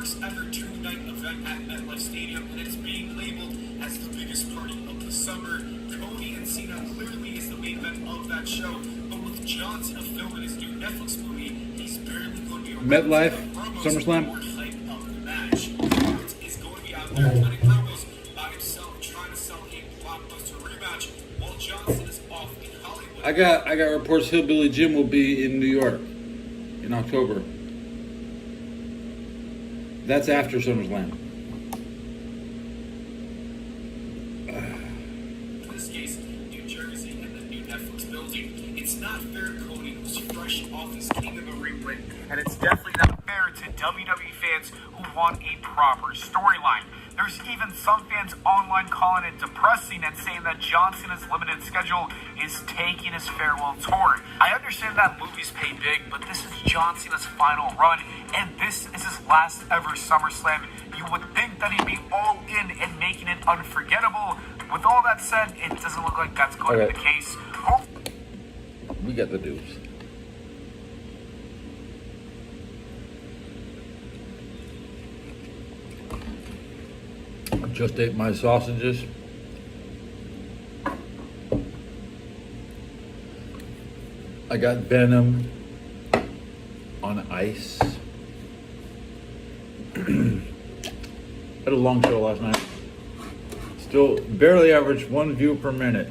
first ever two-night event at MetLife Stadium, and it's being labeled as the biggest party of the summer. Cody and Cena clearly is the main event of that show, but with John Cena filming his new Netflix movie, he's barely going to be around. MetLife, SummerSlam. More hype of the match. Rollins is going to be out there cutting promos by himself, trying to sell a blockbuster rematch, while Johnson is off in Hollywood. I got reports Hillbilly Jim will be in New York in October. That's after SummerSlam. In this case, New Jersey and the new Netflix building. It's not fair Cody who's fresh off his King of the Ring win, and it's definitely not fair to WWE fans who want a proper storyline. There's even some fans online calling it depressing and saying that John Cena's limited schedule is taking his farewell tour. I understand that movies pay big, but this is John Cena's final run, and this is his last ever SummerSlam. You would think that he'd be all in and making it unforgettable. With all that said, it doesn't look like that's going to be the case. We got the dudes. Just ate my sausages. I got Venom on ice. Had a long show last night. Still barely averaged 1 view per minute.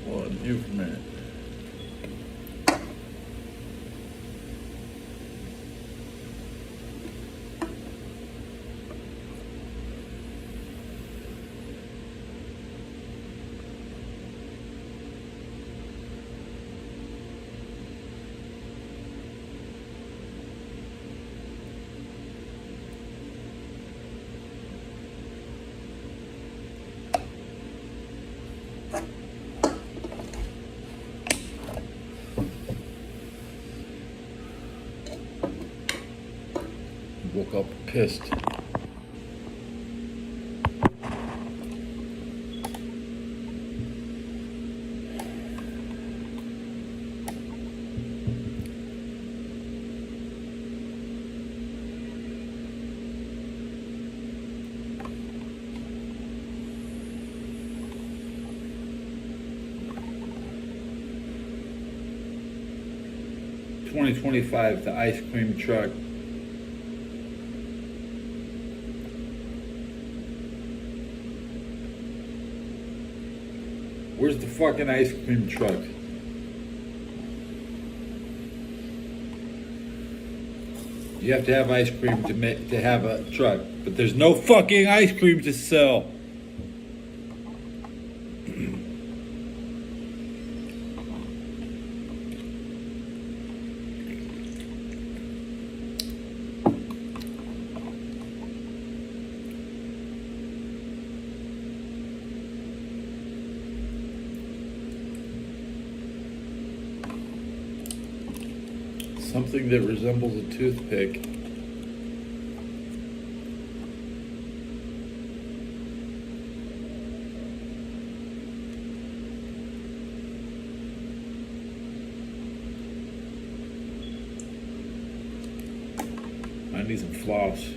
1 view per minute. Woke up pissed. $20.25, the ice cream truck. Where's the fucking ice cream truck? You have to have ice cream to have a truck, but there's no fucking ice cream to sell. Something that resembles a toothpick. I need some floss.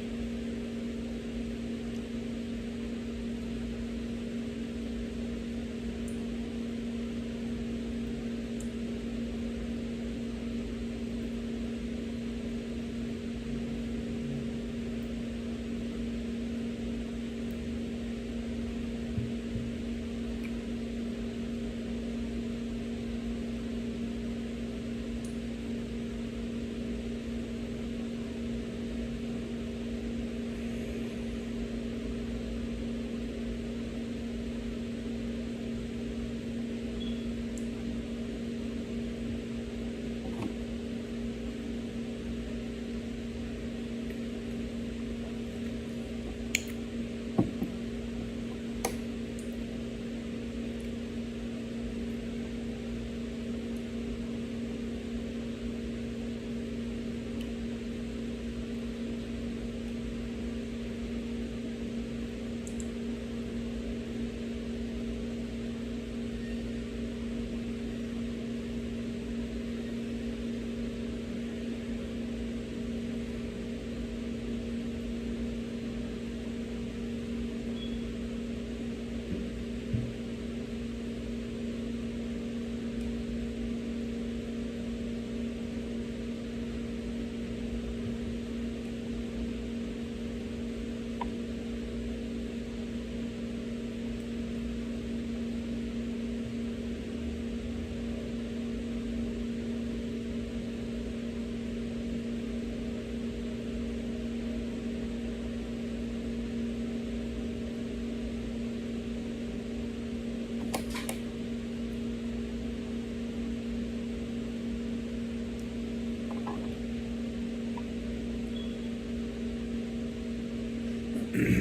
With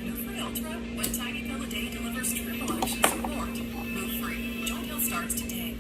Move Free Ultra, one tiny pill a day delivers triple action support. Move Free. Joint pill starts today.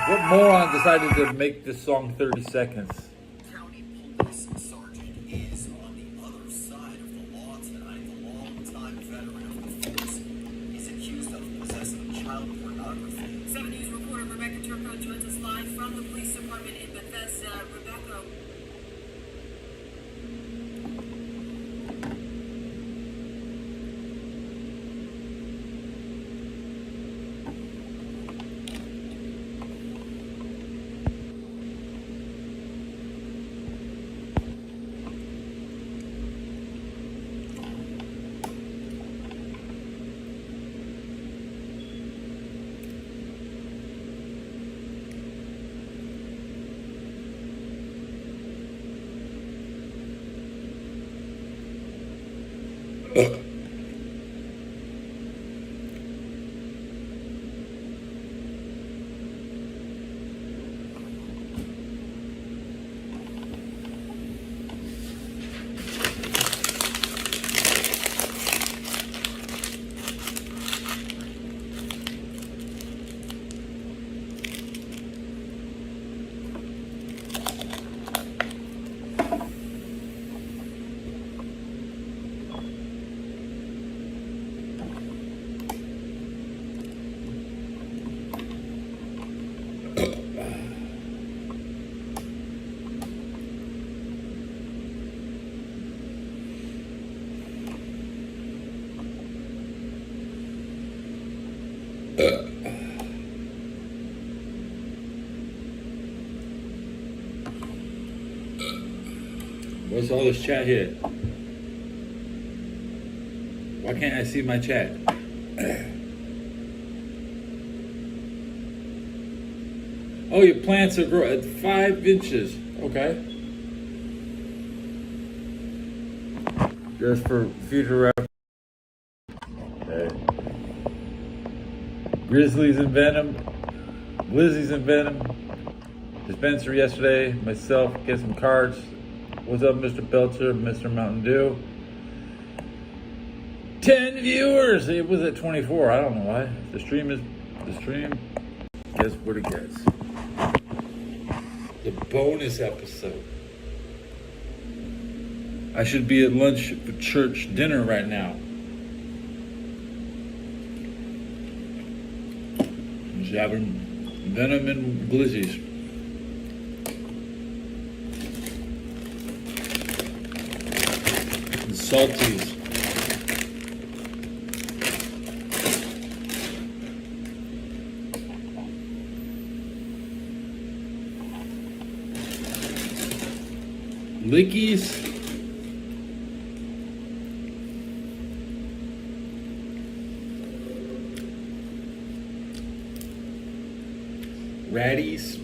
What moron decided to make this song 30 seconds? County Police Sergeant is on the other side of the law tonight. The longtime veteran of the force is accused of possessing child pornography. 7 News reporter Rebecca Turco joins us live from the police department in Bethesda. Rebecca. What's all this chat here? Why can't I see my chat? Oh, your plants are growing at 5 inches. Okay. Just for future reference. Okay. Grizzlies and Venom. Blizzies and Venom. Dispenser yesterday. Myself, get some cards. What's up, Mr. Belcher, Mr. Mountain Dew? 10 viewers. It was at 24. I don't know why. The stream. Guess what it gets. The bonus episode. I should be at lunch for church dinner right now. Just having Venom and Glizzies. And Salties. Lickies. Ratties.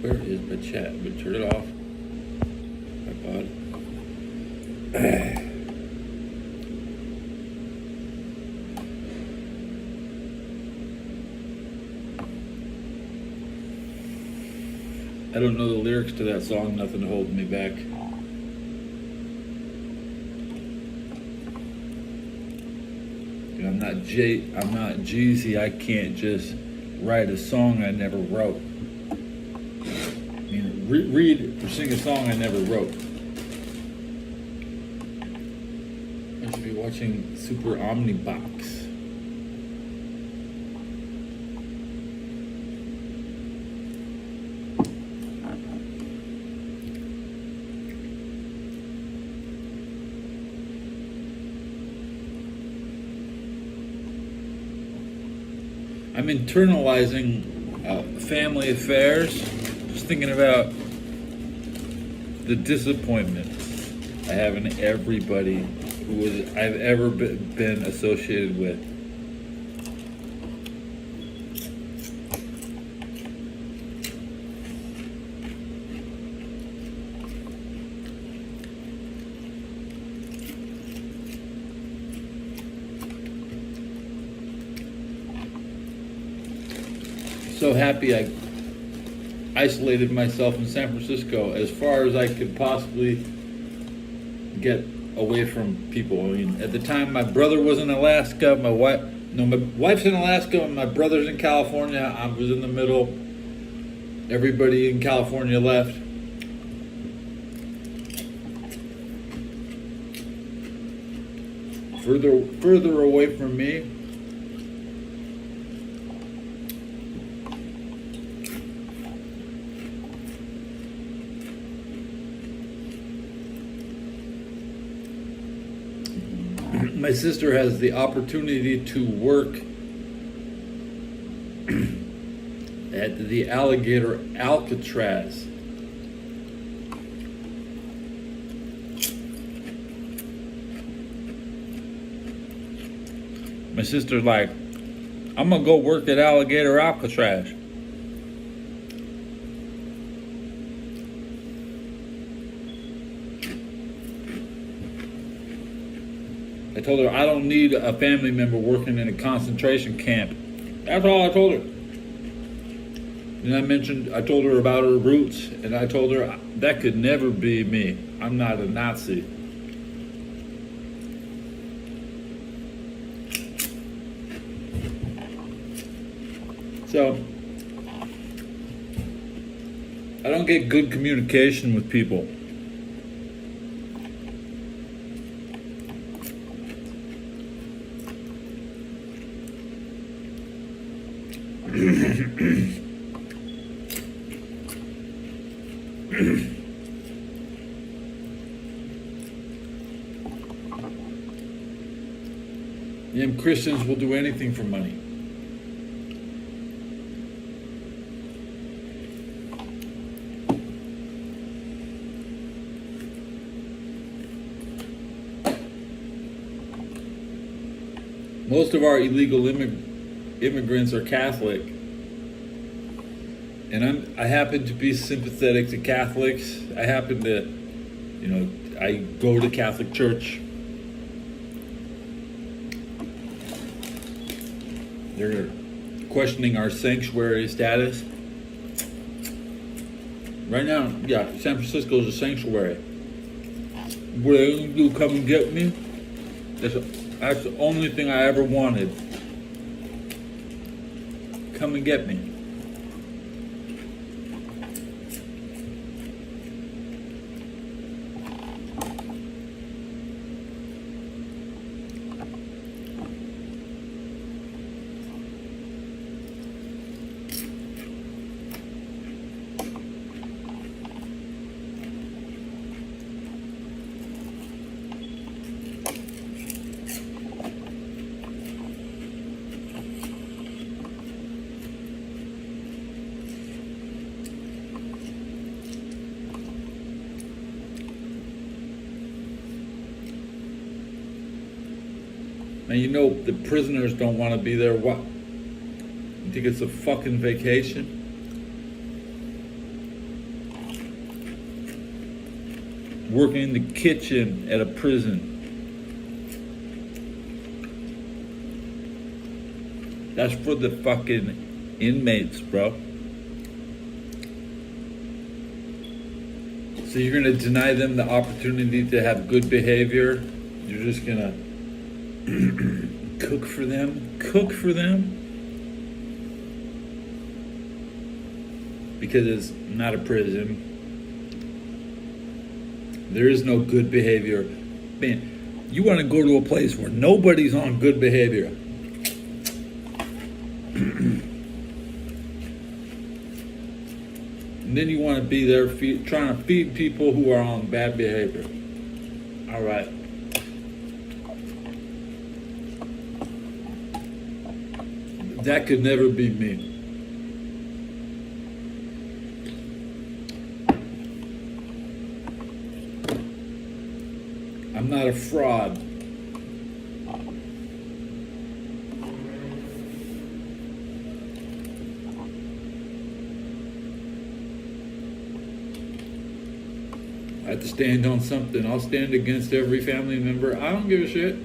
Where is my chat? But turn it off. My bud. I don't know the lyrics to that song. Nothing holding me back. I'm not Jeezy. I can't just write a song I never wrote. I mean, read or sing a song I never wrote. I should be watching Super Omnibox. I'm internalizing family affairs, just thinking about the disappointments I have in everybody I've ever been associated with. So happy I isolated myself in San Francisco as far as I could possibly get away from people. I mean, at the time, my brother was in Alaska. My wife's in Alaska, and my brother's in California. I was in the middle. Everybody in California left. Further away from me. My sister has the opportunity to work at the Alligator Alcatraz. My sister's like, I'm gonna go work at Alligator Alcatraz. I told her I don't need a family member working in a concentration camp. That's all I told her. And I told her about her roots, and I told her that could never be me. I'm not a Nazi. So, I don't get good communication with people. And Christians will do anything for money. Most of our illegal immigrants are Catholic. And I happen to be sympathetic to Catholics. I happen to, I go to Catholic church. They're questioning our sanctuary status. Right now, yeah, San Francisco is a sanctuary. Will you come and get me? That's the only thing I ever wanted. Come and get me. And you know the prisoners don't want to be there. What? You think it's a fucking vacation? Working in the kitchen at a prison. That's for the fucking inmates, bro. So you're gonna deny them the opportunity to have good behavior? You're just gonna cook for them? Cook for them? Because it's not a prison. There is no good behavior. Man, you want to go to a place where nobody's on good behavior. And then you want to be there trying to feed people who are on bad behavior. All right. That could never be me. I'm not a fraud. I have to stand on something. I'll stand against every family member. I don't give a shit.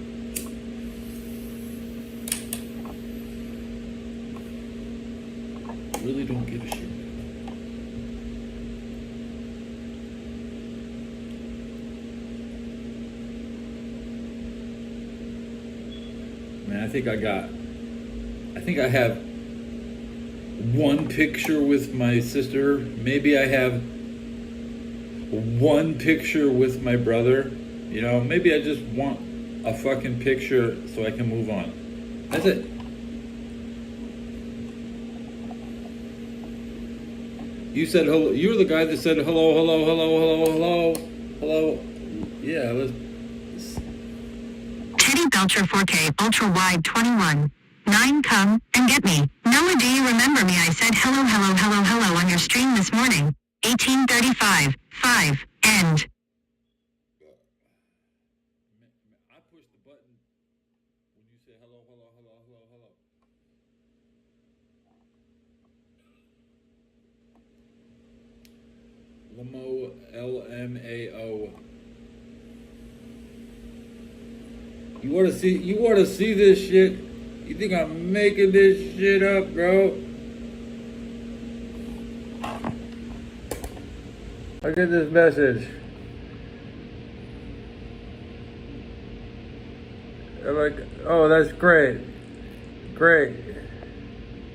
Really don't give a shit. Man, I think I have one picture with my sister. Maybe I have one picture with my brother. You know, maybe I just want a fucking picture so I can move on. That's it. You said hello. You were the guy that said hello, hello, hello, hello, hello, hello. Yeah, let's. Teddy Belcher 4K Ultra Wide 21. 9 come and get me. Noah, do you remember me? I said hello, hello, hello, hello on your stream this morning. 1835. 5. End. I pushed the button when you said hello, hello, hello, hello, hello. Lamo, LMAO. You wanna see this shit? You think I'm making this shit up, bro? Look at this message. I'm like, oh, that's great. Great.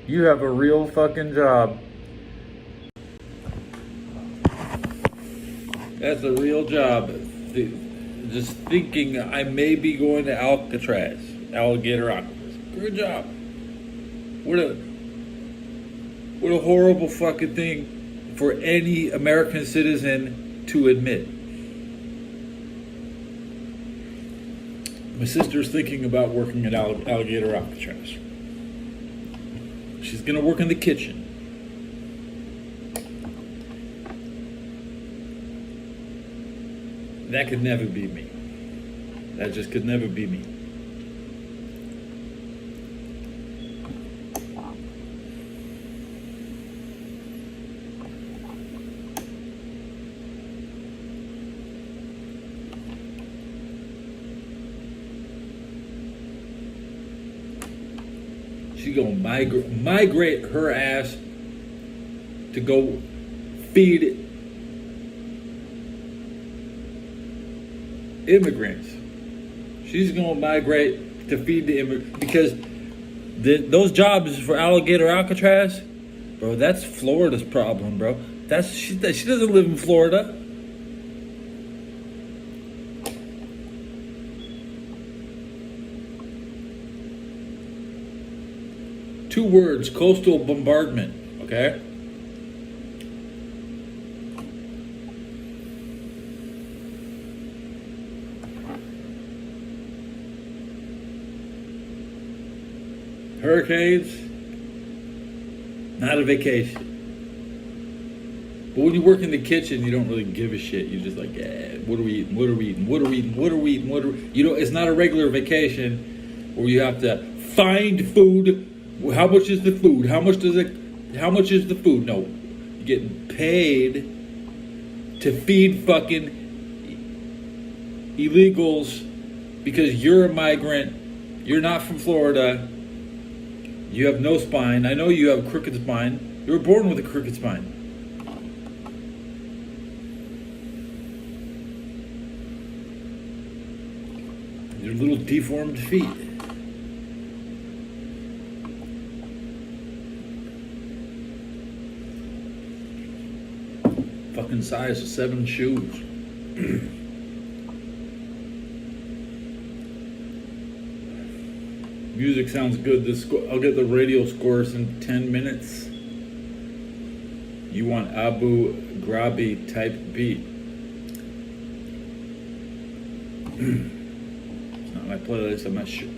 You have a real fucking job. That's a real job. Just thinking I may be going to Alcatraz, Alligator Octopus. Good job. What a horrible fucking thing for any American citizen to admit. My sister's thinking about working at Alligator Alcatraz. She's gonna work in the kitchen. That could never be me. That just could never be me. She's gonna migrate her ass to go feed immigrants. She's gonna migrate to feed the immigrants because those jobs for Alligator Alcatraz, bro. That's Florida's problem, bro. She doesn't live in Florida. Two words: coastal bombardment. Okay. Hurricanes, not a vacation. But when you work in the kitchen, you don't really give a shit. You're just like, yeah, what are we eating? What are we eating? What are we eating? You know, it's not a regular vacation or you have to find food. How much is the food? How much is the food? No, you're getting paid to feed fucking illegals because you're a migrant. You're not from Florida. You have no spine. I know you have a crooked spine. You were born with a crooked spine. Your little deformed feet. Fucking size of 7 shoes. Music sounds good. I'll get the radio scores in 10 minutes. You want Abu Ghrabi type beat. It's not my playlist. I'm not sure.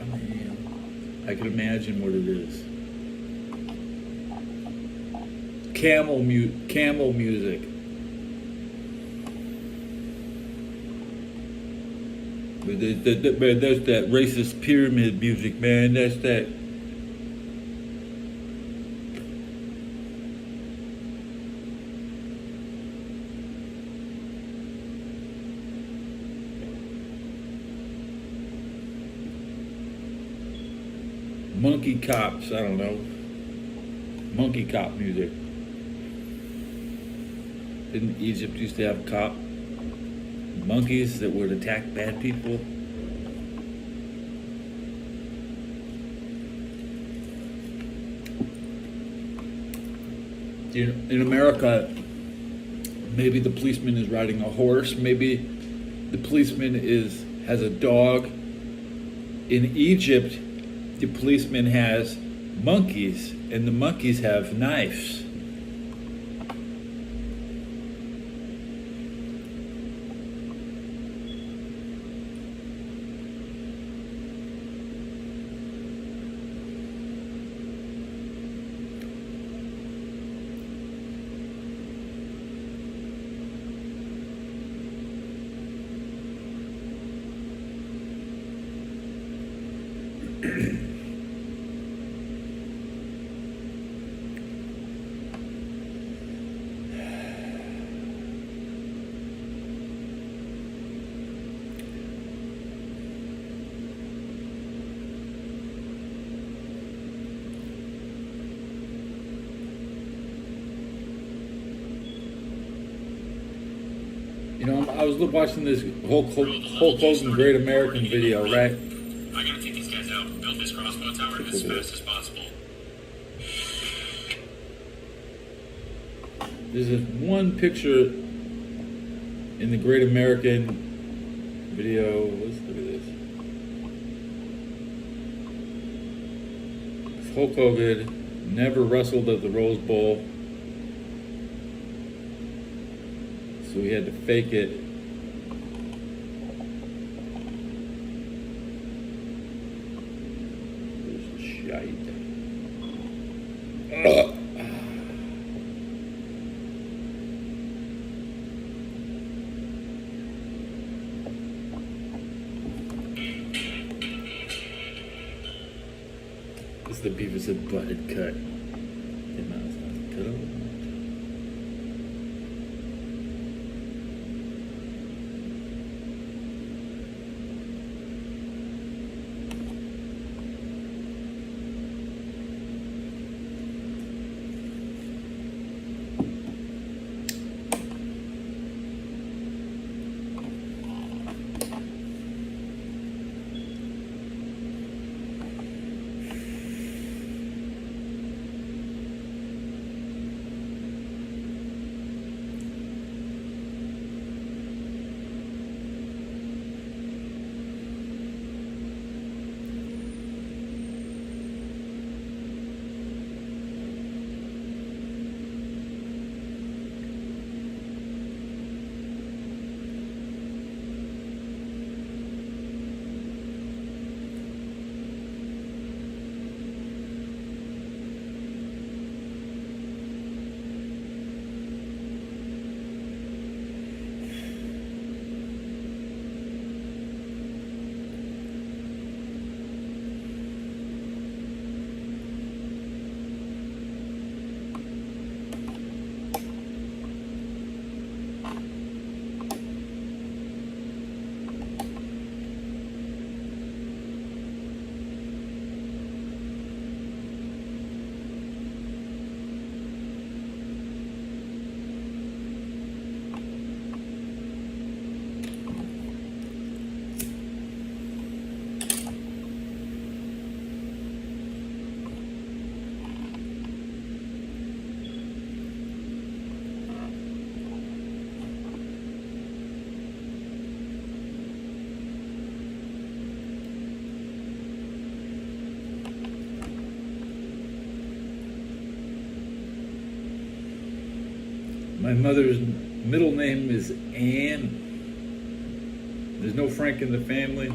I can imagine what it is. Camel music. But that's that racist pyramid music, man. That's that. Monkey cops, I don't know. Monkey cop music. Didn't Egypt used to have monkeys that would attack bad people? In America, maybe the policeman is riding a horse. Maybe the policeman has a dog. In Egypt, the policeman has monkeys, and the monkeys have knives. You know, I was watching this Hulk Hogan Great American video, right? I gotta take these guys out. Build this crossbow tower as fast as possible. There's this one picture in the Great American video. Let's look at this. Hulk Hogan never wrestled at the Rose Bowl, so he had to fake it. This is shite. This is the Beavis and Butthead cut. My mother's middle name is Ann. There's no Frank in the family.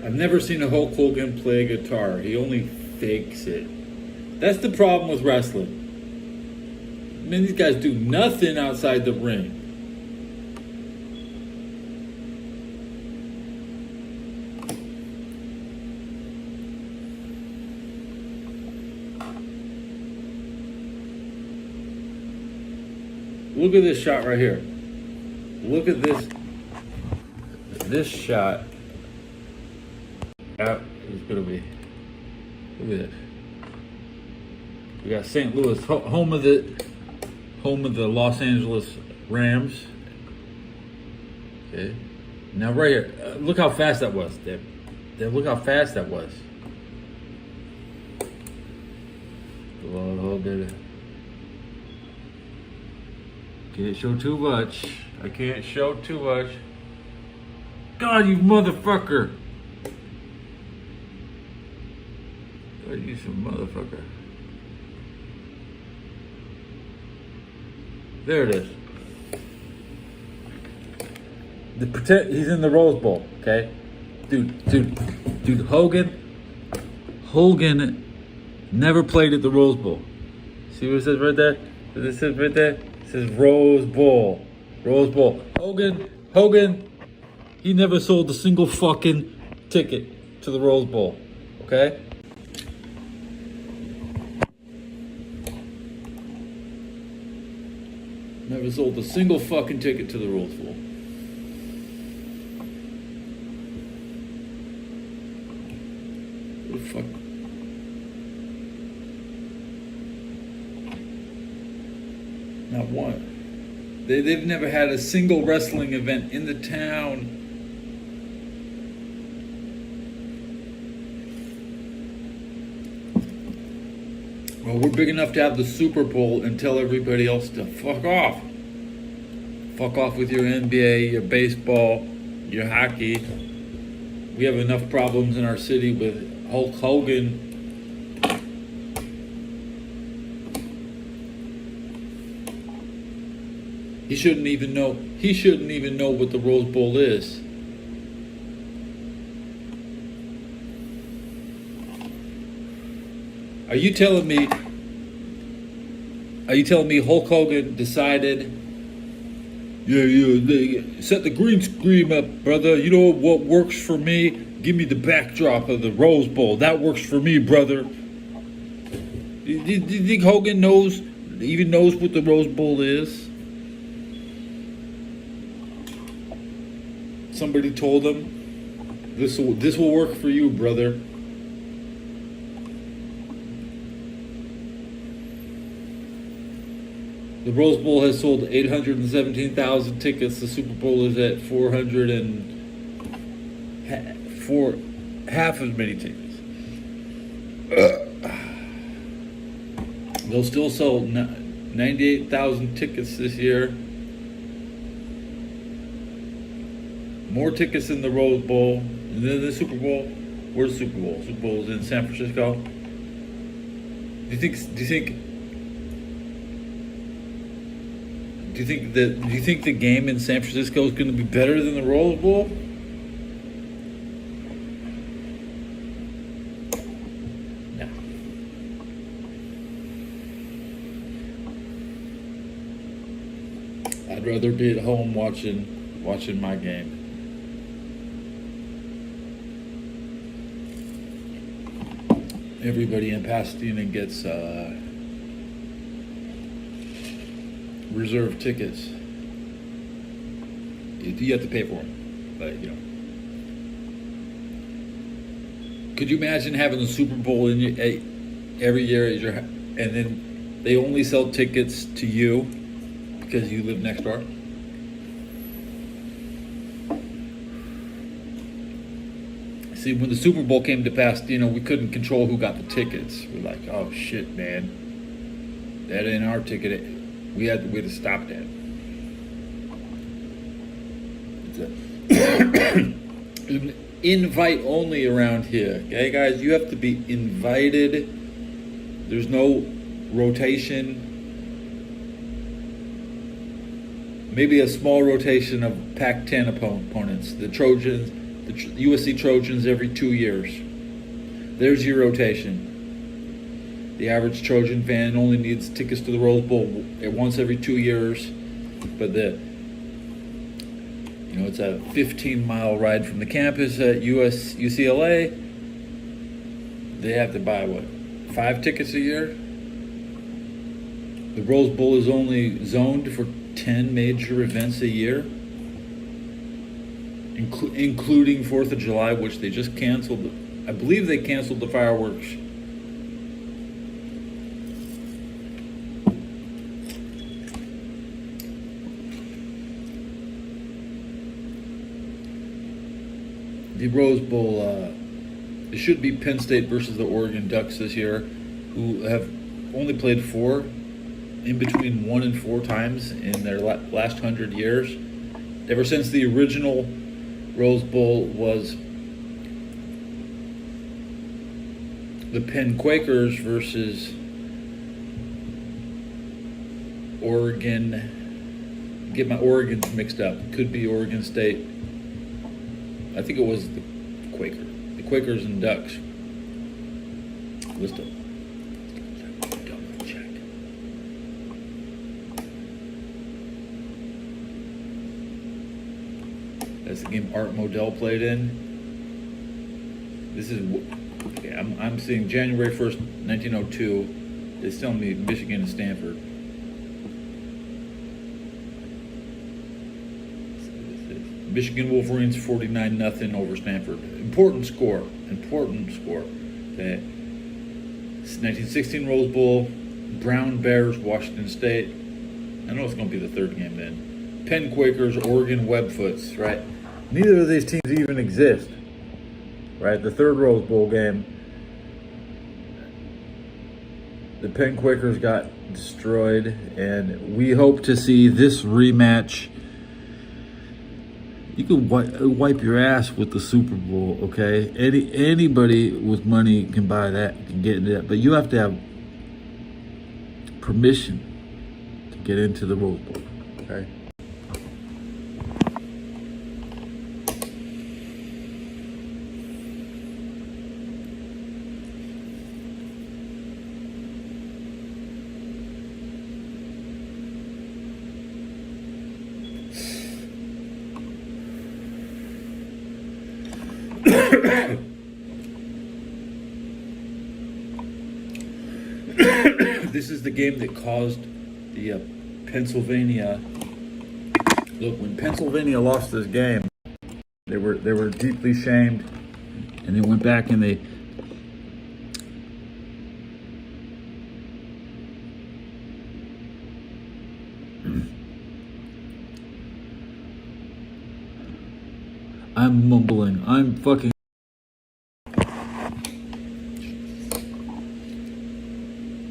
I've never seen a Hulk Hogan play guitar. He only fakes it. That's the problem with wrestling. I mean, these guys do nothing outside the ring. Look at this shot right here. Look at this shot. It's gonna be. Look at this. We got St. Louis, home of the Los Angeles Rams. Okay. Now right here, look how fast that was. Look how fast that was. Oh, good. Can't show too much. I can't show too much. God, you motherfucker. God, you some motherfucker. There it is. He's in the Rose Bowl, okay? Dude, Hogan never played at the Rose Bowl. See what it says right there? It says right there? It says Rose Bowl. Rose Bowl. Hogan, he never sold a single fucking ticket to the Rose Bowl, okay? Never sold a single fucking ticket to the Rose Bowl. What the fuck? Not one. They've never had a single wrestling event in the town. Well, we're big enough to have the Super Bowl and tell everybody else to fuck off. Fuck off with your NBA, your baseball, your hockey. We have enough problems in our city with Hulk Hogan. He shouldn't even know what the Rose Bowl is. Are you telling me Hulk Hogan decided, set the green screen up, brother. You know what works for me? Give me the backdrop of the Rose Bowl. That works for me, brother. Do you think Hogan even knows what the Rose Bowl is? Somebody told him, this will work for you, brother. The Rose Bowl has sold 817,000 tickets. The Super Bowl is at 404, half as many tickets. They'll still sell 98,000 tickets this year. More tickets in the Rose Bowl. And then the Super Bowl. Where's the Super Bowl? Super Bowl is in San Francisco. Do you think the game in San Francisco is going to be better than the Rose Bowl? No. I'd rather be at home watching my game. Everybody in Pasadena gets reserve tickets. You have to pay for them, but you know. Could you imagine having the Super Bowl in every year at and then they only sell tickets to you because you live next door? See, when the Super Bowl came to pass, you know, we couldn't control who got the tickets. We're like, oh shit, man, that ain't our ticket. We had to stop that. It's invite only around here. Okay, guys, you have to be invited. There's no rotation. Maybe a small rotation of Pac-10 opponents. The Trojans, the USC Trojans every 2 years. There's your rotation. The average Trojan fan only needs tickets to the Rose Bowl once every 2 years, but it's a 15-mile ride from the campus at UCLA. They have to buy, 5 tickets a year? The Rose Bowl is only zoned for 10 major events a year, including 4th of July, which they just canceled. I believe they canceled the fireworks. The Rose Bowl, it should be Penn State versus the Oregon Ducks this year, who have only played 4, in between 1 and 4 times in their last 100 years. Ever since the original Rose Bowl was the Penn Quakers versus Oregon. Get my Oregons mixed up. Could be Oregon State. I think it was the Quakers and Ducks. Let's double check. That's the game Art Modell played in. This is okay. I'm seeing January 1st, 1902. It's telling me Michigan and Stanford. Michigan Wolverines 49-0 over Stanford. Important score. Okay. 1916 Rose Bowl. Brown Bears, Washington State. I know it's going to be the third game then. Penn Quakers, Oregon Webfoots. Right. Neither of these teams even exist. Right. The third Rose Bowl game. The Penn Quakers got destroyed, and we hope to see this rematch. You can wipe your ass with the Super Bowl, okay? Anybody with money can buy that, can get into that, but you have to have permission to get into the Rose Bowl, okay? This is the game that caused the Pennsylvania. Look, when Pennsylvania lost this game, they were deeply shamed, and they went back and they I'm mumbling. I'm fucking.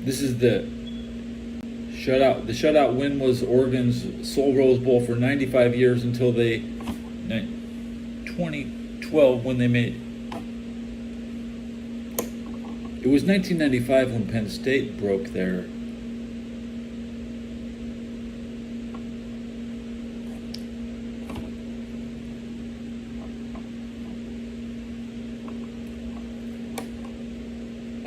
This is the shutout. The shutout win was Oregon's sole Rose Bowl for 95 years until 2012 when they made. It was 1995 when Penn State broke their.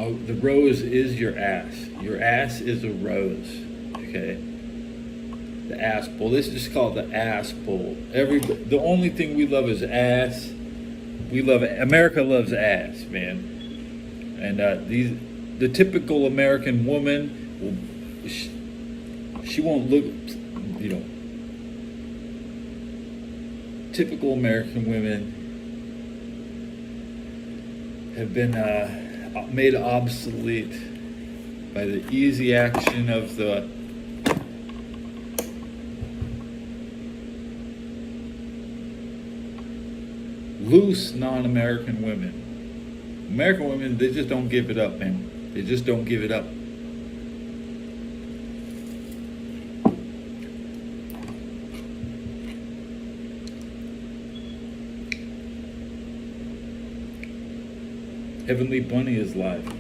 Oh, the rose is your ass. Your ass is a rose. Okay. The ass bowl. Let's just call it the ass bowl. The only thing we love is ass. We love it. America loves ass, man. And the typical American woman she won't look, you know, typical American women have been made obsolete by the easy action of the loose non-American women. American women, they just don't give it up, man. They just don't give it up. Heavenly Bunny is live.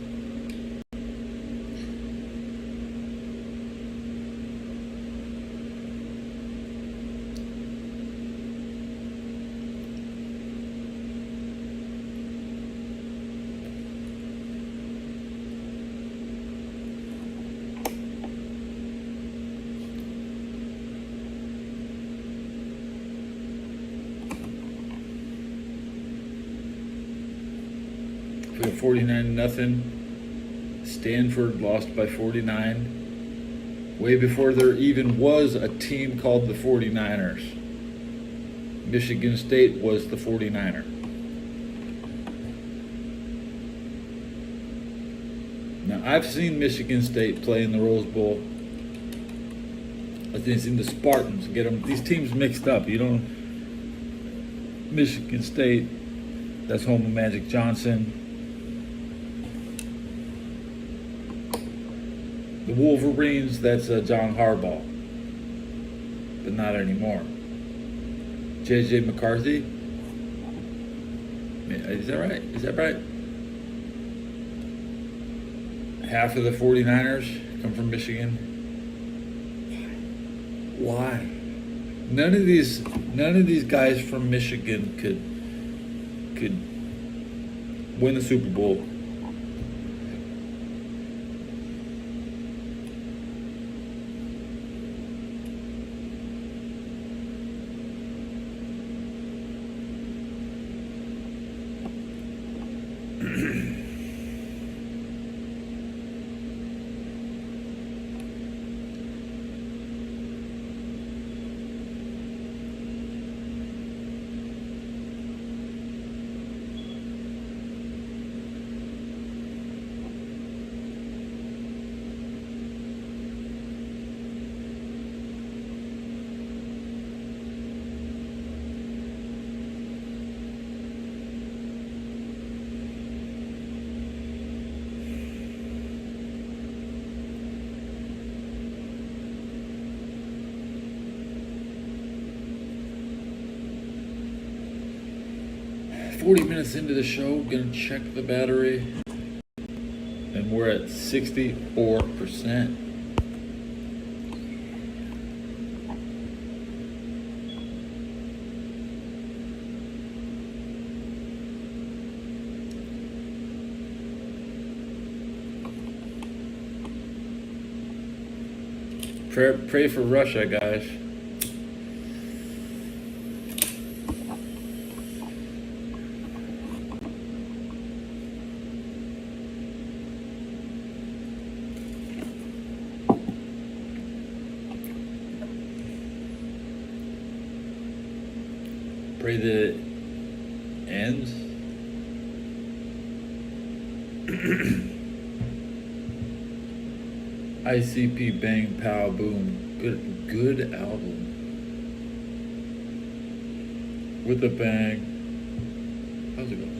We got 49-0. Stanford lost by 49. Way before there even was a team called the 49ers. Michigan State was the 49er. Now, I've seen Michigan State play in the Rose Bowl. I've seen the Spartans get them. These teams mixed up. You don't. Michigan State, that's home of Magic Johnson. The Wolverines, that's John Harbaugh, but not anymore. J.J. McCarthy, is that right? Is that right? Half of the 49ers come from Michigan. Why? None of these guys from Michigan could win the Super Bowl. Minutes into the show, gonna check the battery, and we're at 64%. Pray for Russia, guys. Pray that it ends. ICP Bang Pow Boom. Good album. With a bang. How's it going?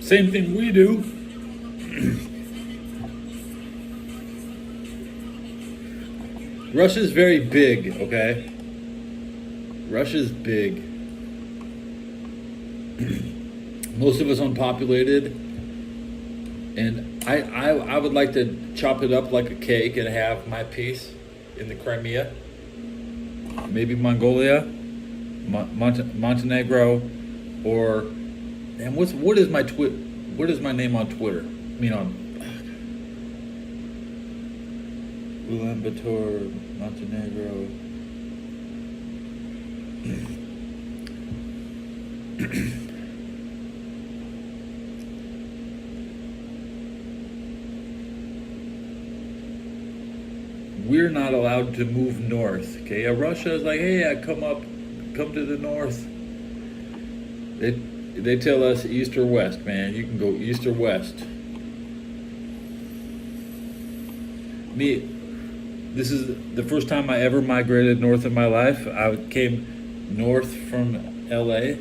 Same thing we do. Russia's very big, okay? Russia's big. Most of us unpopulated. And I would like to chop it up like a cake and have my piece in the Crimea. Maybe Mongolia, Montenegro, or and what is my name on Twitter? I mean on Ulaanbaatar, Montenegro. We're not allowed to move north. Okay, Russia is like, hey, come to the north. They tell us east or west, man. You can go east or west. This is the first time I ever migrated north in my life. I came north from LA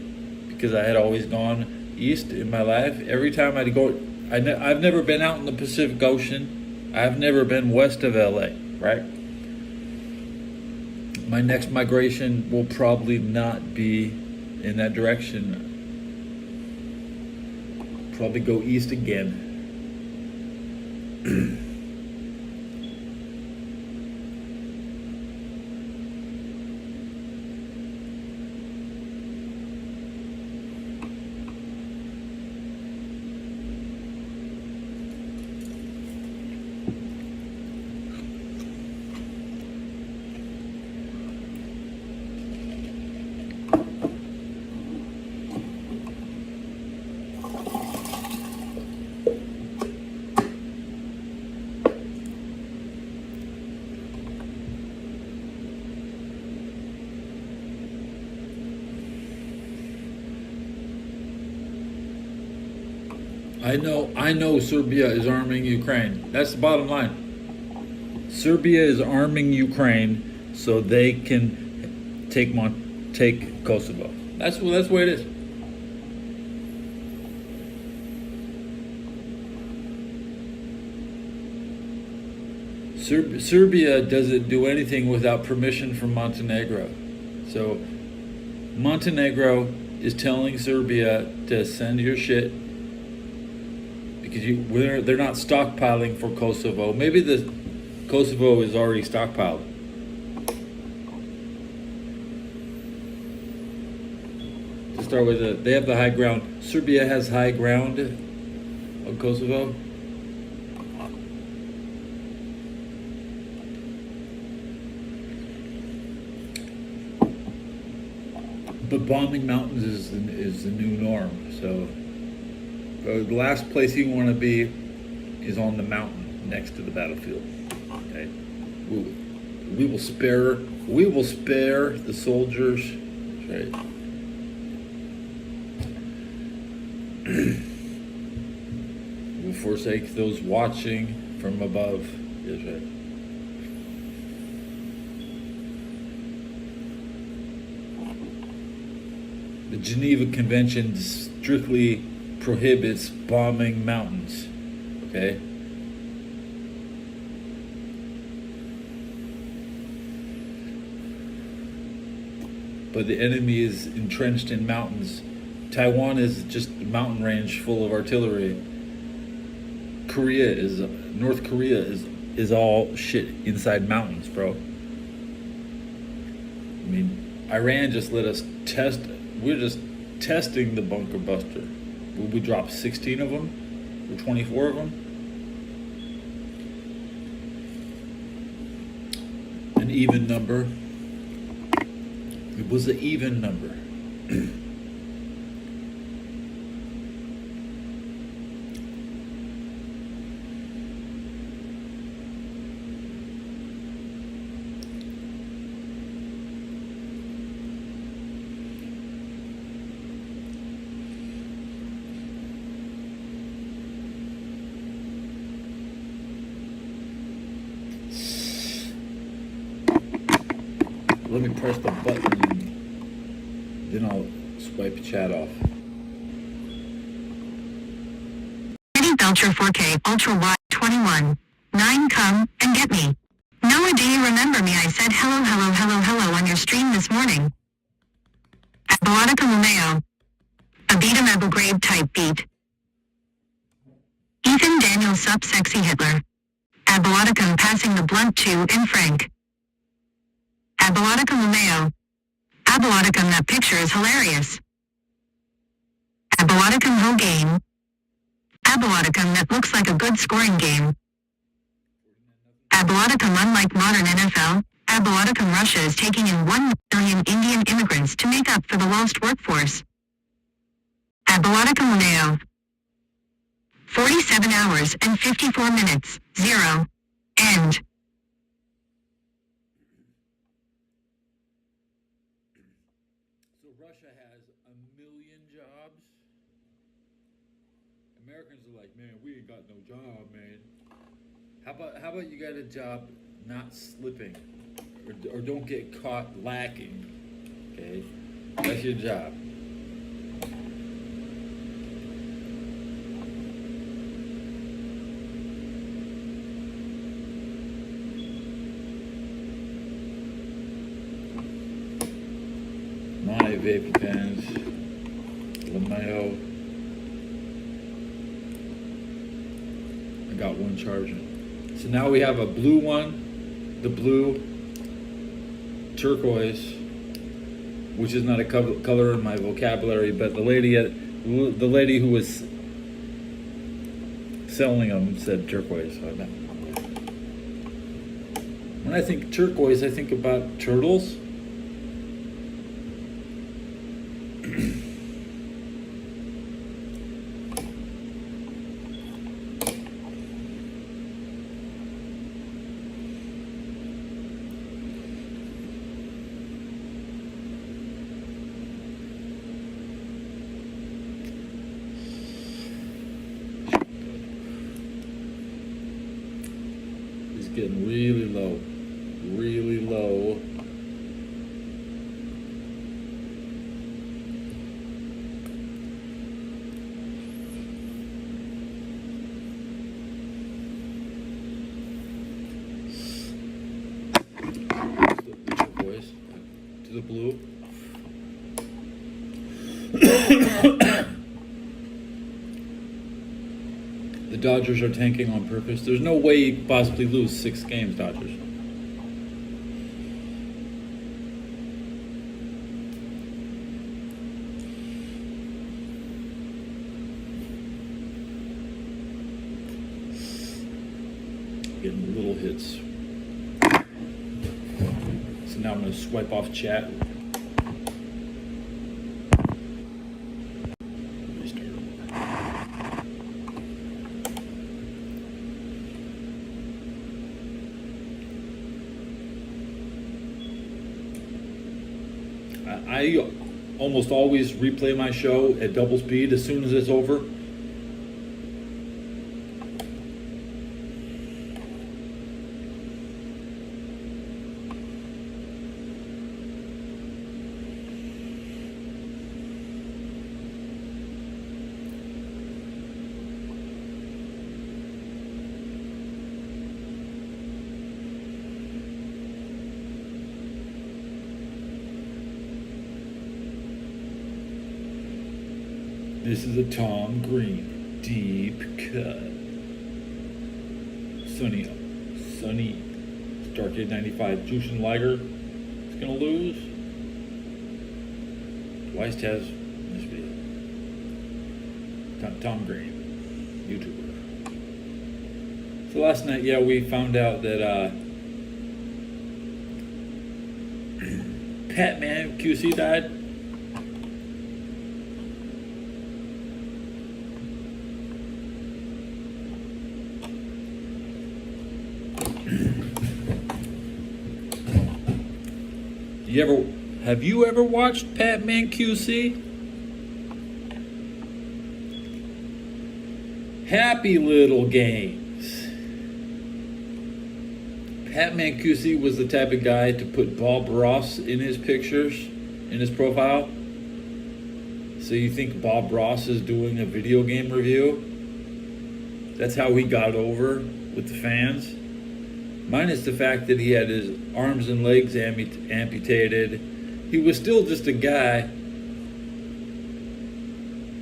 because I had always gone east in my life. Every time I'd go, I've never been out in the Pacific Ocean. I've never been west of LA, right? My next migration will probably not be in that direction. Probably go east again. I know Serbia is arming Ukraine. That's the bottom line. Serbia is arming Ukraine so they can take Kosovo. That's the way it is. Serbia doesn't do anything without permission from Montenegro. So Montenegro is telling Serbia to send your shit because they're not stockpiling for Kosovo. Maybe the Kosovo is already stockpiled. To start with, they have the high ground. Serbia has high ground on Kosovo. But bombing mountains is the new norm. So the last place you want to be is on the mountain next to the battlefield. Okay, we will spare the soldiers. That's right. We'll forsake those watching from above. That's right. The Geneva Convention strictly prohibits bombing mountains, okay? But the enemy is entrenched in mountains. Taiwan is just a mountain range full of artillery. North Korea is all shit inside mountains, bro. I mean, Iran just let us test. We're just testing the bunker buster. We dropped 16 of them, or 24 of them. An even number. It was an even number. Let me press the button, then I'll swipe chat off. Ultra 4K Ultra Wide 21. 9 come and get me. Noah, do you remember me? I said hello hello hello hello on your stream this morning. Abuatica Lumeo. A beat 'em Abu Ghraib type beat. Ethan Daniel sup sexy Hitler. Abuaticum passing the blunt to in Frank. Abuaticum Lumeo. Abuaticum, that picture is hilarious. Abuaticum whole game. Abuaticum, that looks like a good scoring game. Abuaticum, unlike modern NFL, Abuaticum Russia is taking in 1 million Indian immigrants to make up for the lost workforce. Abuaticum Lumeo. 47 hours and 54 minutes, 0. End. So Russia has 1 million jobs. Americans are like, man, we ain't got no job, man. How about you got a job not slipping, or don't get caught lacking? Okay, that's your job. My vapor pens, Lumeo. I got one charging. So now we have a blue one, the blue turquoise, which is not a color in my vocabulary, but the lady who was selling them said turquoise. So when I think turquoise, I think about turtles. Getting really low, really low. Voice to the blue. The Dodgers are tanking on purpose. There's no way you could possibly lose 6 games, Dodgers. Getting little hits. So now I'm going to swipe off chat. I almost always replay my show at double speed as soon as it's over. This is a Tom Green deep cut. Sunny. Stargate 95. Jushin Liger is gonna lose. Twice Taz in this video. Tom Green, YouTuber. So last night, yeah, we found out that Patman QC died. Have you ever watched Patman QC? Happy little games. Patman QC was the type of guy to put Bob Ross in his pictures, in his profile. So you think Bob Ross is doing a video game review? That's how he got over with the fans. Minus the fact that he had his arms and legs amputated. He was still just a guy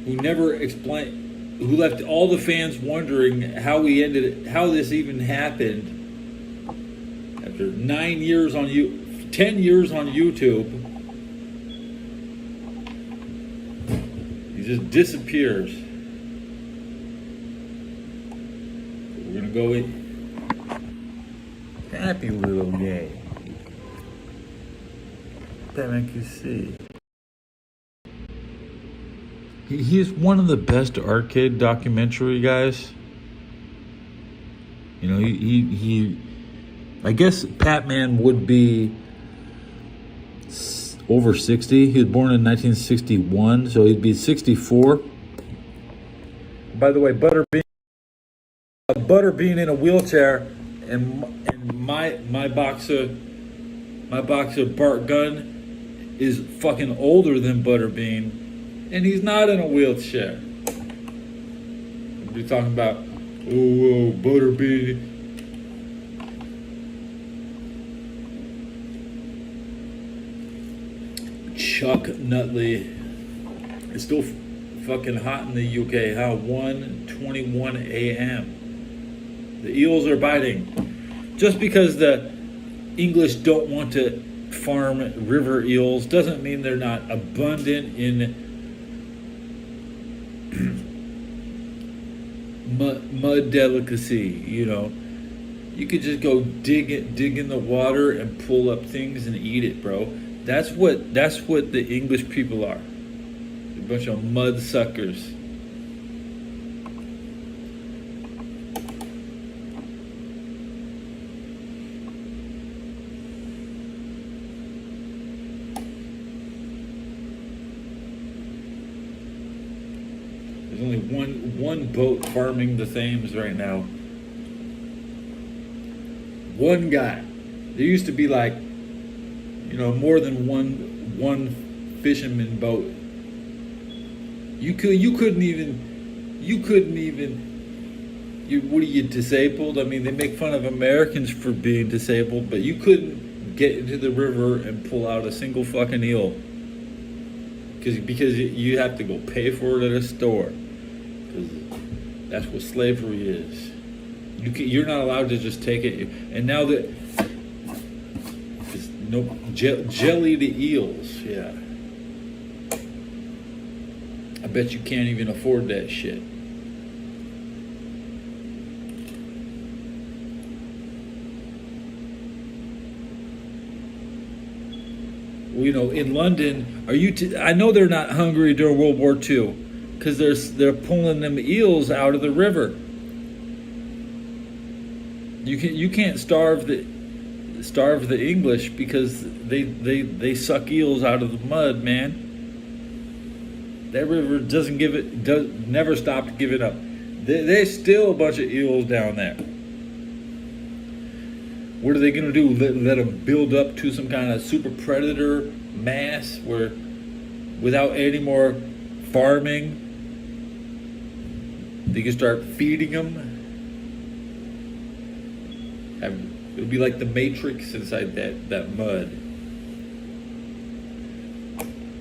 who never explained, who left all the fans wondering how this even happened. After 10 years on YouTube, he just disappears. We're gonna go in. Happy little guy. Batman QC. He's one of the best arcade documentary guys. You know, he I guess Batman would be over 60. He was born in 1961, so he'd be 64. By the way, Butterbean in a wheelchair, and my boxer Bart Gunn is fucking older than Butterbean, and he's not in a wheelchair. We're talking about Butterbean. Chuck Nutley. It's still fucking hot in the UK. How? 1:21 a.m. The eels are biting. Just because the English don't want to farm river eels doesn't mean they're not abundant in mud delicacy. You know, you could just go dig in the water and pull up things and eat it, bro. That's what the English people are. A bunch of mud suckers. There's only one boat farming the Thames right now. One guy. There used to be like, you know, more than one fisherman boat. You couldn't even. What are you, disabled? I mean, they make fun of Americans for being disabled, but you couldn't get into the river and pull out a single fucking eel. Because you have to go pay for it at a store. Because that's what slavery is. You're not allowed to just take it. And now that no jelly to eels, yeah. I bet you can't even afford that shit. You know, in London, I know they're not hungry during World War II, because they're pulling them eels out of the river. You can't starve the English because they suck eels out of the mud, man. That river never stopped giving up. There's still a bunch of eels down there. What are they gonna do? Let them build up to some kind of super predator mass where, without any more farming, they can start feeding them? It would be like the Matrix inside that mud.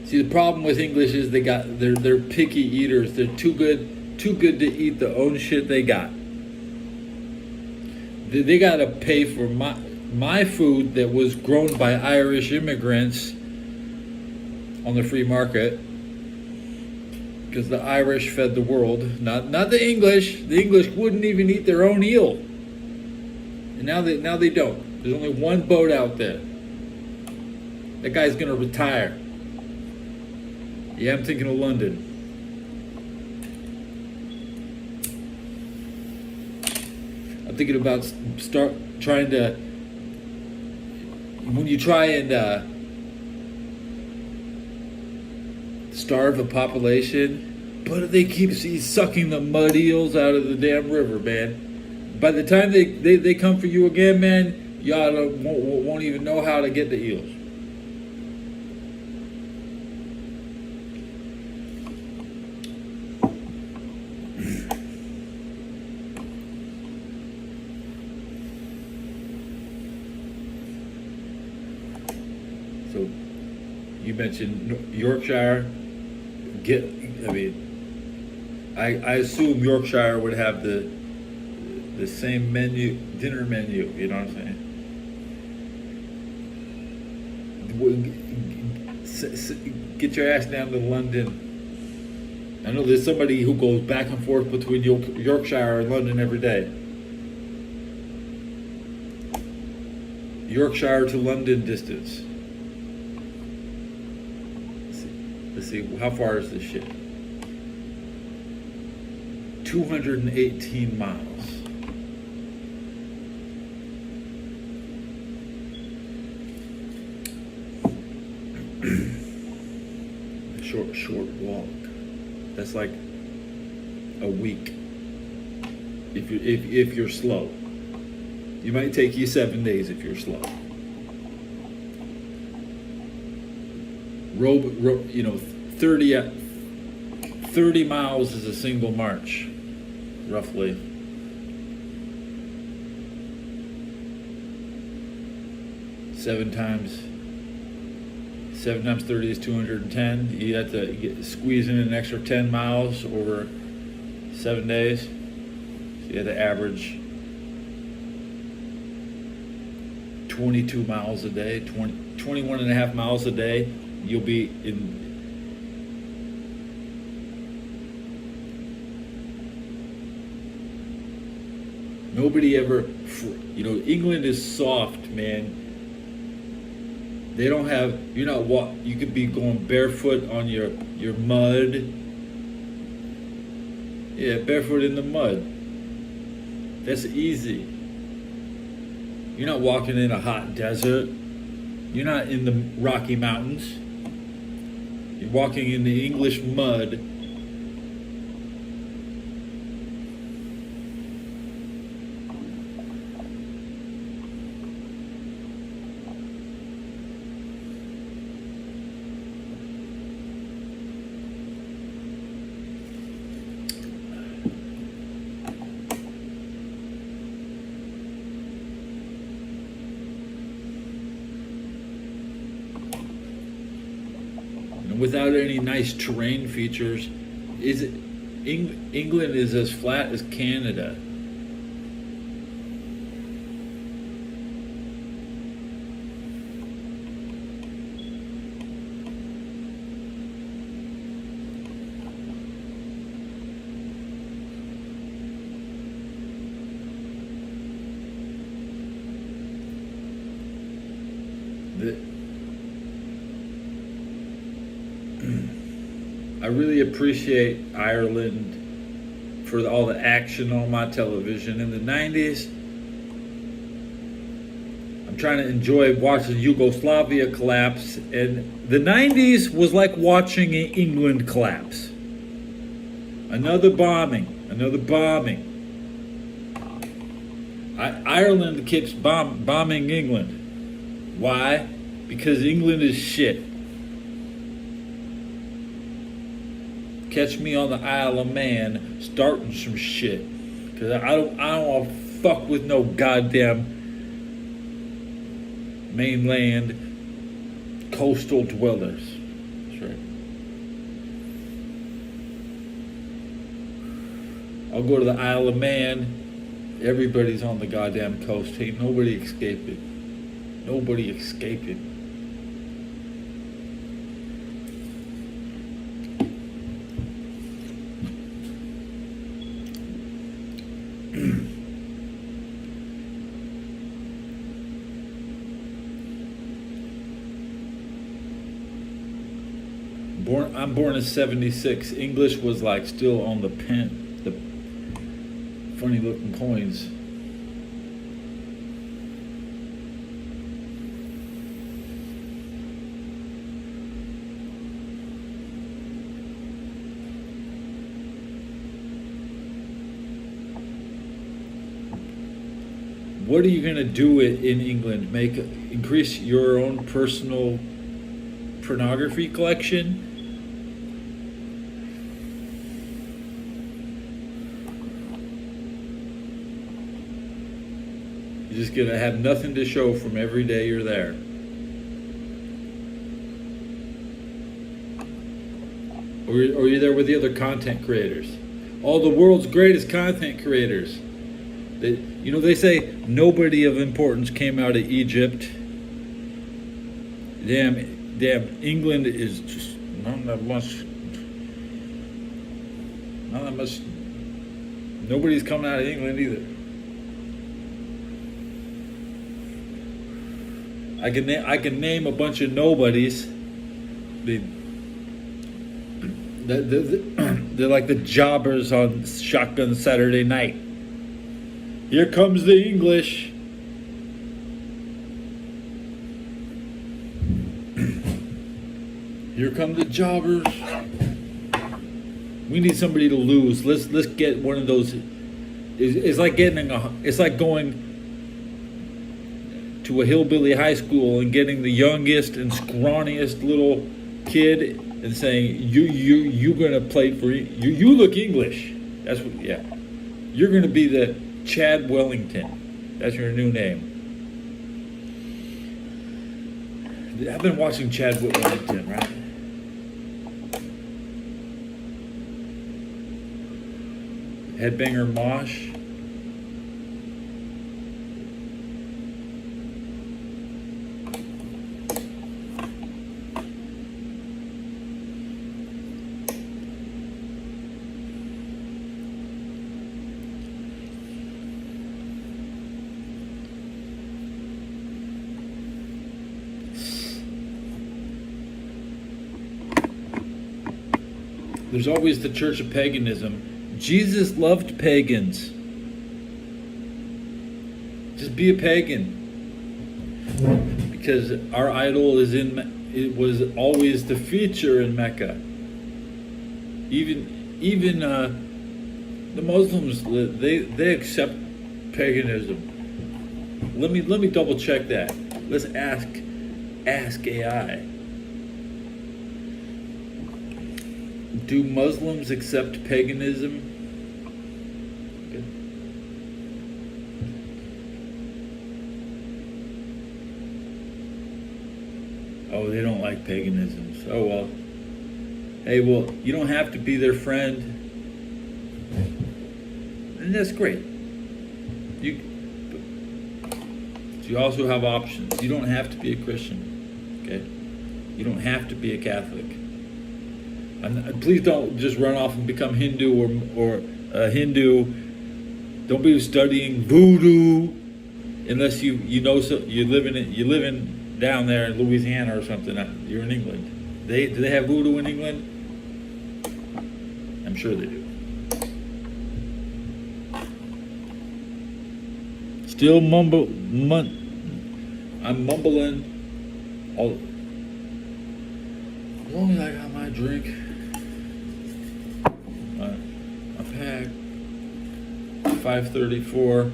See, the problem with English is they're picky eaters. They're too good to eat the own shit they got. They gotta pay for my food that was grown by Irish immigrants on the free market, because the Irish fed the world, not the English. The English wouldn't even eat their own eel. And now they don't. There's only one boat out there. That guy's gonna retire. Yeah, I'm thinking of London. I'm thinking about when you try and starve a population, but they keep sucking the mud eels out of the damn river, man. By the time they come for you again, man, y'all won't even know how to get the eels. You mentioned Yorkshire. I assume Yorkshire would have the same dinner menu. You know what I'm saying? Get your ass down to London. I know there's somebody who goes back and forth between Yorkshire and London every day. Yorkshire to London distance. Let's see, how far is this shit? 218 miles. Short walk. That's like a week. If you're slow. You might take you 7 days if you're slow. 30 miles is a single march, roughly. Seven times 30 is 210. You have to squeeze in an extra 10 miles over 7 days. So you have to average 22 miles a day, 21 and a half miles a day. You'll be in. Nobody ever, England is soft, man. They don't have, you could be going barefoot on your mud. Yeah, barefoot in the mud. That's easy. You're not walking in a hot desert. You're not in the Rocky Mountains. You're walking in the English mud. Without any nice terrain features, England is as flat as Canada. I really appreciate Ireland for all the action on my television. In the 90s, I'm trying to enjoy watching Yugoslavia collapse, and the 90s was like watching England collapse. Another bombing. Ireland keeps bombing England. Why? Because England is shit. Catch me on the Isle of Man starting some shit. Because I don't want to fuck with no goddamn mainland coastal dwellers. That's right. I'll go to the Isle of Man. Everybody's on the goddamn coast. Ain't nobody escaping. Nobody escaping. I'm born in '76. English was like still on the funny looking coins. What are you going to do in England? Increase your own personal pornography collection? You're just gonna have nothing to show from every day you're there. Or you're there with the other content creators. All the world's greatest content creators. They say nobody of importance came out of Egypt. Damn, England is just not that much. Nobody's coming out of England either. I can name a bunch of nobodies. They're like the jobbers on Shotgun Saturday Night. Here comes the English. Here come the jobbers. We need somebody to lose. Let's get one of those. It's like going to a hillbilly high school and getting the youngest and scrawniest little kid and saying you're gonna play for you look English. That's what. Yeah, you're gonna be the Chad Wellington. That's your new name. I've been watching Chad Wellington, right? Headbanger Mosh. There's always the Church of Paganism. Jesus loved pagans. Just be a pagan. Because our idol it was always the feature in Mecca. Even the Muslims, they accept paganism. Let me double check that. Let's ask AI. Do Muslims accept paganism? Okay. Oh, they don't like paganism. Oh well. Hey, well, you don't have to be their friend, and that's great. You also have options. You don't have to be a Christian. Okay. You don't have to be a Catholic. And please don't just run off and become Hindu or a Hindu. Don't be studying voodoo unless you know you live in down there in Louisiana or something. You're in England. Do they have voodoo in England? I'm sure they do. Still I'm mumbling. As long as I got my drink. A pack. 5:34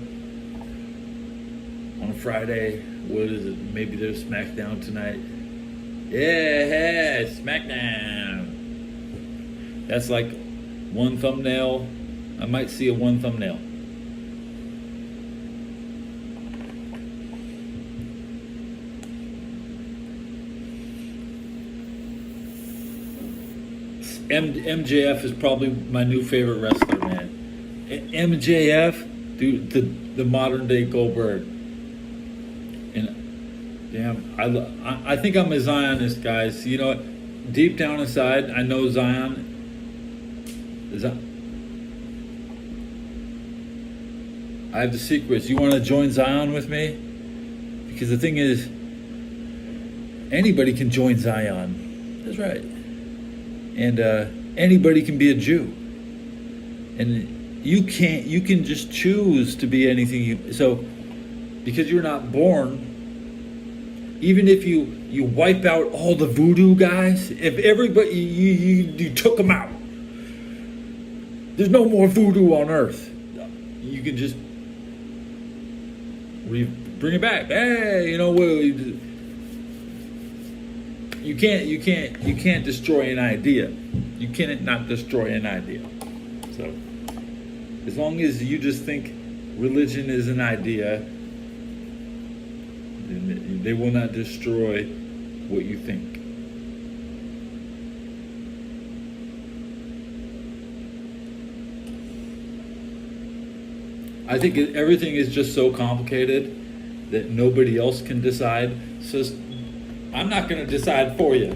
on a Friday. What is it? Maybe there's SmackDown tonight. Yeah, SmackDown. That's like one thumbnail. I might see one thumbnail. MJF is probably my new favorite wrestler, man. MJF, dude, the modern day Goldberg. And damn, I think I'm a Zionist, guys. You know, deep down inside, I know Zion. I have the secrets. You want to join Zion with me? Because the thing is, anybody can join Zion. That's right. And anybody can be a Jew. And you can just choose to be anything so because you're not born, even if you wipe out all the voodoo guys, if everybody you took them out, there's no more voodoo on earth. You can just bring it back. Hey, you know what? You can't destroy an idea. You cannot destroy an idea. So as long as you just think religion is an idea, they will not destroy what you think. I think everything is just so complicated that nobody else can decide. So I'm not going to decide for you.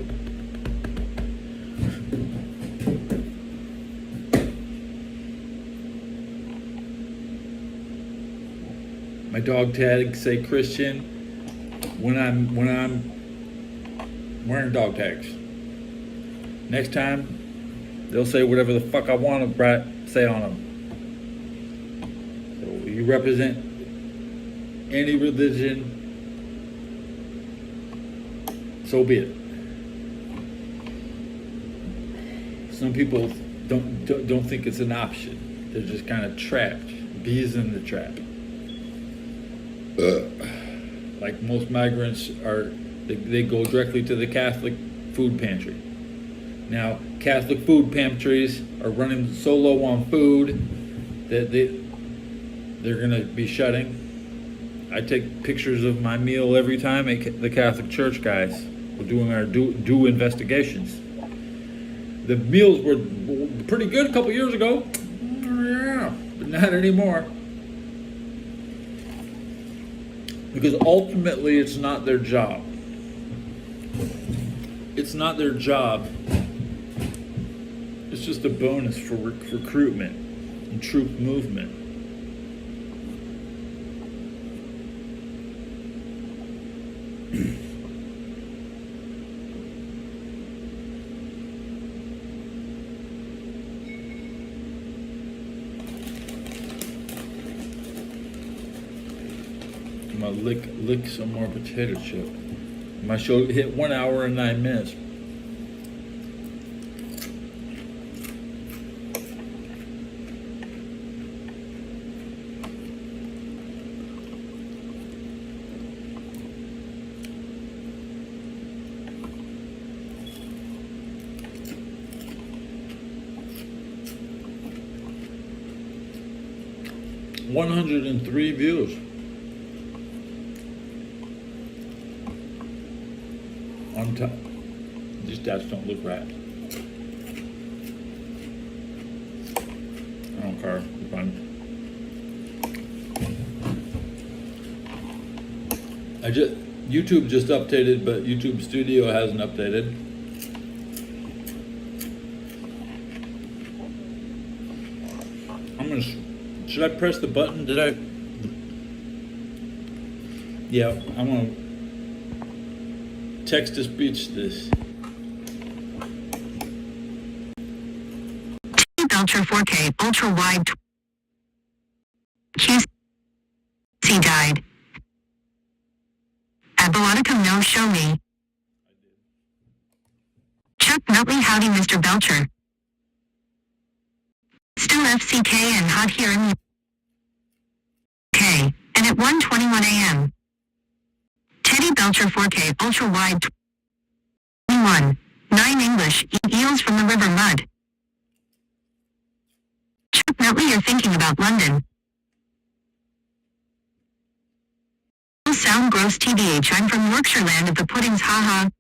My dog tags say Christian when I'm wearing dog tags. Next time, they'll say whatever the fuck I want to say on them. So you represent any religion, so be it. Some people don't think it's an option. They're just kind of trapped, bees in the trap. Like most migrants they go directly to the Catholic food pantry. Now, Catholic food pantries are running so low on food that they're going to be shutting. I take pictures of my meal every time the Catholic Church guys were doing our due investigations. The meals were pretty good a couple years ago. Yeah, but not anymore. Because ultimately, it's not their job. It's not their job. It's just a bonus for recruitment and troop movement. I'm gonna lick some more potato chip. My show hit 1 hour and 9 minutes. $103 views. On top. These stats don't look right. I don't care. It's fine. YouTube just updated, but YouTube Studio hasn't updated. Should I press the button? Did I? Yeah, I'm gonna text to speech this. Belcher 4K ultra wide QC died. Abeloticum no show me. Chuck Nutley howdy Mr. Belcher. Still FCK and hot here in the UK, and at 1:21 a.m. Teddy Belcher 4K ultra wide 21 9 English eels from the river mud. Chuck Nutley you're thinking about London. Sound gross TBH I'm from Yorkshire land of the puddings haha.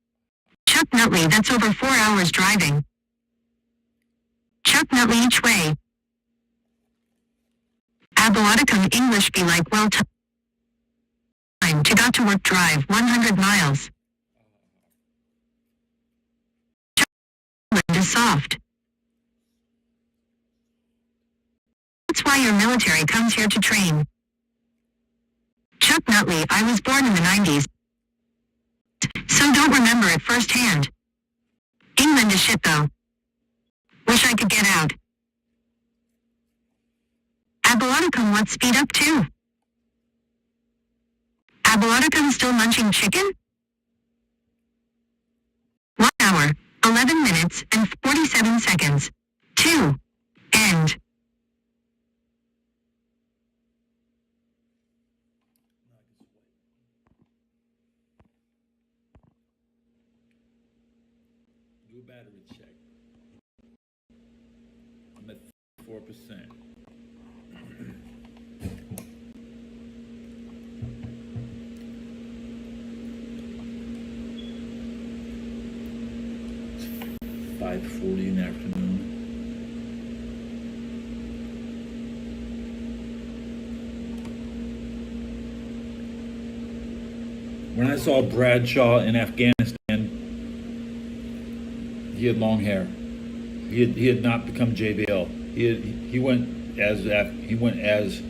Chuck Nutley that's over 4 hours driving. Chuck Nutley each way. Abeloticum English be like well time to got to work drive 100 miles. Chuck Nutley is soft. That's why your military comes here to train. Chuck Nutley I was born in the 90s. So don't remember it firsthand. England is shit though. Wish I could get out. Abeloticum what speed up to? Abeloticum still munching chicken? 1 hour, 11 minutes, and 47 seconds. 2. End. Do a battery check. I'm at 4%. It's 5:40 in the afternoon. When I saw Bradshaw in Afghanistan, he had long hair. He had not become JBL. He went as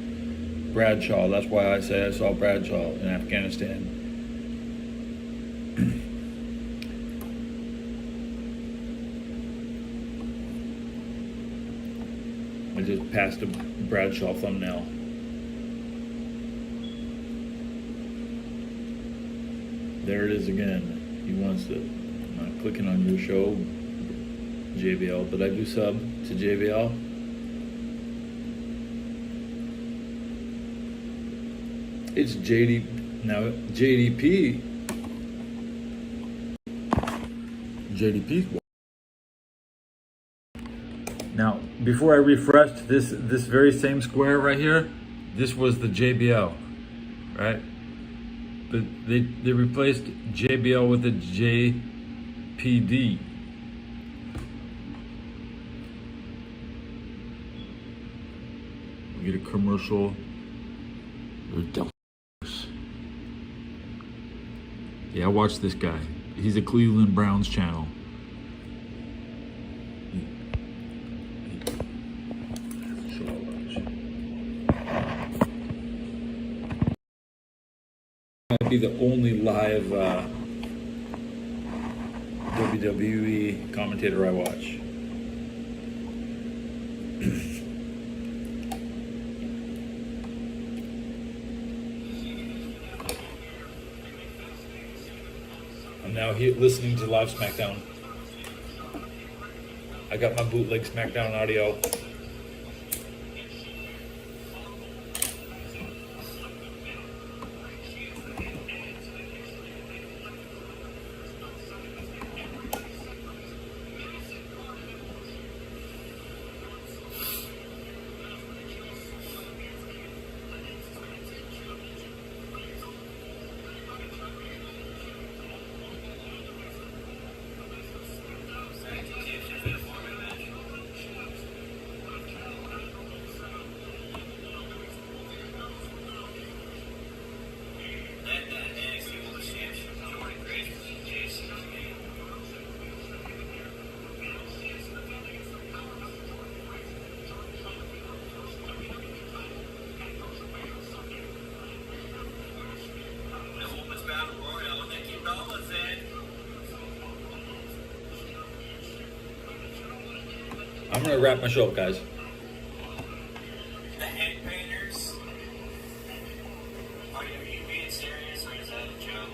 Bradshaw. That's why I say I saw Bradshaw in Afghanistan. I just passed a Bradshaw thumbnail. There it is again. He wants to. I'm not clicking on your show, JBL, but I do sub to JBL. It's JD now. JDP. Now, before I refreshed this very same square right here, this was the JBL, right? But they replaced JBL with a JPD. We get a commercial. Yeah, I watch this guy. He's a Cleveland Browns channel. Might be the only live WWE commentator I watch. I'm now here listening to live SmackDown. I got my bootleg SmackDown audio. I'm gonna wrap my show up, guys. The head painters? Are you being serious or is that a joke?